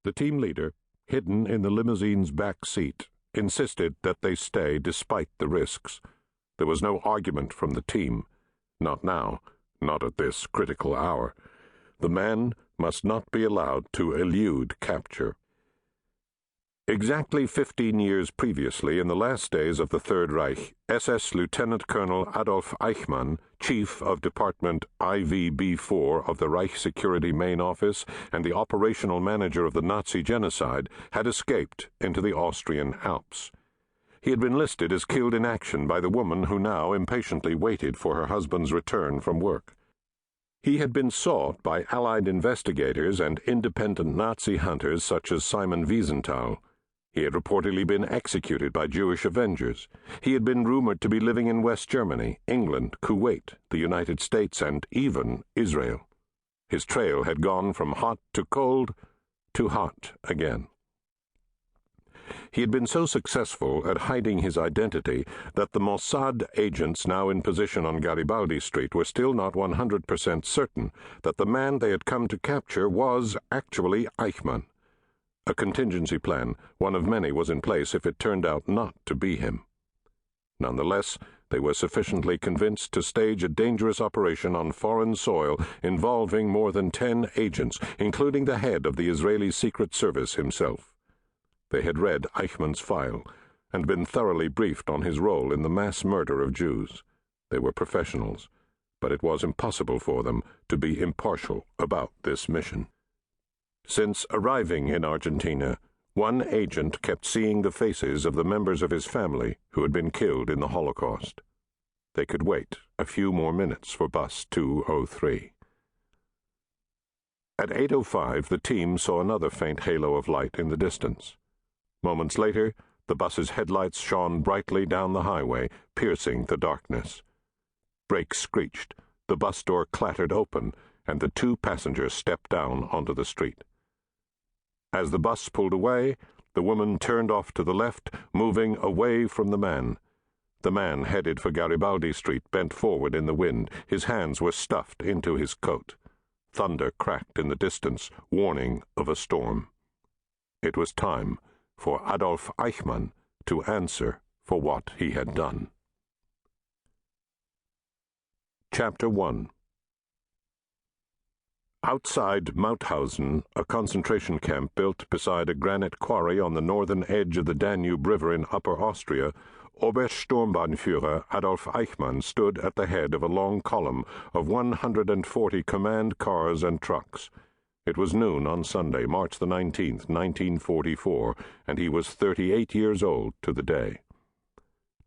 The team leader, hidden in the limousine's back seat, insisted that they stay despite the risks. There was no argument from the team. Not now, not at this critical hour. The man must not be allowed to elude capture. Exactly 15 years previously, in the last days of the Third Reich, SS Lieutenant Colonel Adolf Eichmann, chief of Department IVB-4 of the Reich Security Main Office and the operational manager of the Nazi genocide, had escaped into the Austrian Alps. He had been listed as killed in action by the woman who now impatiently waited for her husband's return from work. He had been sought by Allied investigators and independent Nazi hunters such as Simon Wiesenthal. He had reportedly been executed by Jewish avengers. He had been rumored to be living in West Germany, England, Kuwait, the United States, and even Israel. His trail had gone from hot to cold to hot again. He had been so successful at hiding his identity that the Mossad agents now in position on Garibaldi Street were still not 100% certain that the man they had come to capture was actually Eichmann. A contingency plan, one of many, was in place if it turned out not to be him. Nonetheless, they were sufficiently convinced to stage a dangerous operation on foreign soil involving more than 10 agents, including the head of the Israeli Secret Service himself. They had read Eichmann's file and been thoroughly briefed on his role in the mass murder of Jews. They were professionals, but it was impossible for them to be impartial about this mission. Since arriving in Argentina, one agent kept seeing the faces of the members of his family who had been killed in the Holocaust. They could wait a few more minutes for bus 203. At 8:05, the team saw another faint halo of light in the distance. Moments later, the bus's headlights shone brightly down the highway, piercing the darkness. Brakes screeched, the bus door clattered open, and the two passengers stepped down onto the street. As the bus pulled away, the woman turned off to the left, moving away from the man. The man, headed for Garibaldi Street, bent forward in the wind. His hands were stuffed into his coat. Thunder cracked in the distance, warning of a storm. It was time for Adolf Eichmann to answer for what he had done. Chapter 1. Outside Mauthausen, a concentration camp built beside a granite quarry on the northern edge of the Danube River in Upper Austria, Obersturmbannführer Adolf Eichmann stood at the head of a long column of 140 command cars and trucks. It was noon on Sunday, March the 19th, 1944, and he was 38 years old to the day.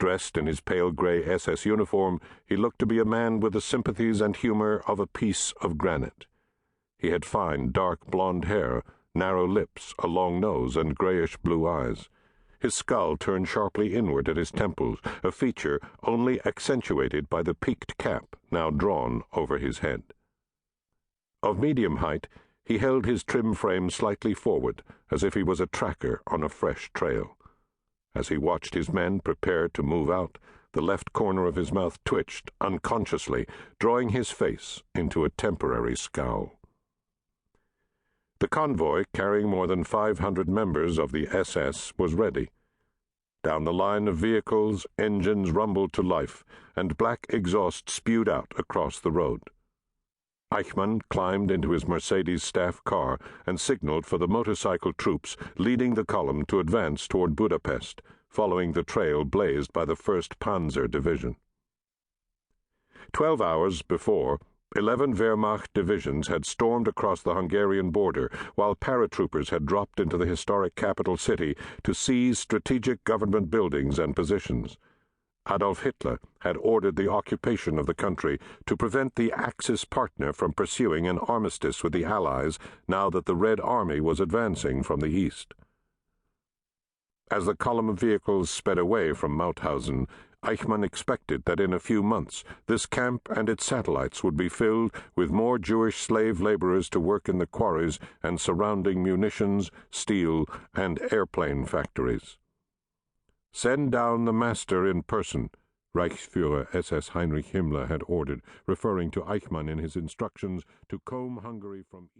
Dressed in his pale gray SS uniform, he looked to be a man with the sympathies and humor of a piece of granite. He had fine, dark blonde hair, narrow lips, a long nose, and grayish-blue eyes. His skull turned sharply inward at his temples, a feature only accentuated by the peaked cap now drawn over his head. Of medium height, he held his trim frame slightly forward, as if he was a tracker on a fresh trail. As he watched his men prepare to move out, the left corner of his mouth twitched unconsciously, drawing his face into a temporary scowl. The convoy, carrying more than 500 members of the SS, was ready. Down the line of vehicles, engines rumbled to life, and black exhaust spewed out across the road. Eichmann climbed into his Mercedes staff car and signaled for the motorcycle troops leading the column to advance toward Budapest, following the trail blazed by the 1st Panzer Division. 12 hours before, 11 Wehrmacht divisions had stormed across the Hungarian border, while paratroopers had dropped into the historic capital city to seize strategic government buildings and positions. Adolf Hitler had ordered the occupation of the country to prevent the Axis partner from pursuing an armistice with the Allies now that the Red Army was advancing from the east. As the column of vehicles sped away from Mauthausen, Eichmann expected that in a few months this camp and its satellites would be filled with more Jewish slave laborers to work in the quarries and surrounding munitions, steel, and airplane factories. "Send down the master in person," Reichsführer SS Heinrich Himmler had ordered, referring to Eichmann in his instructions to comb Hungary from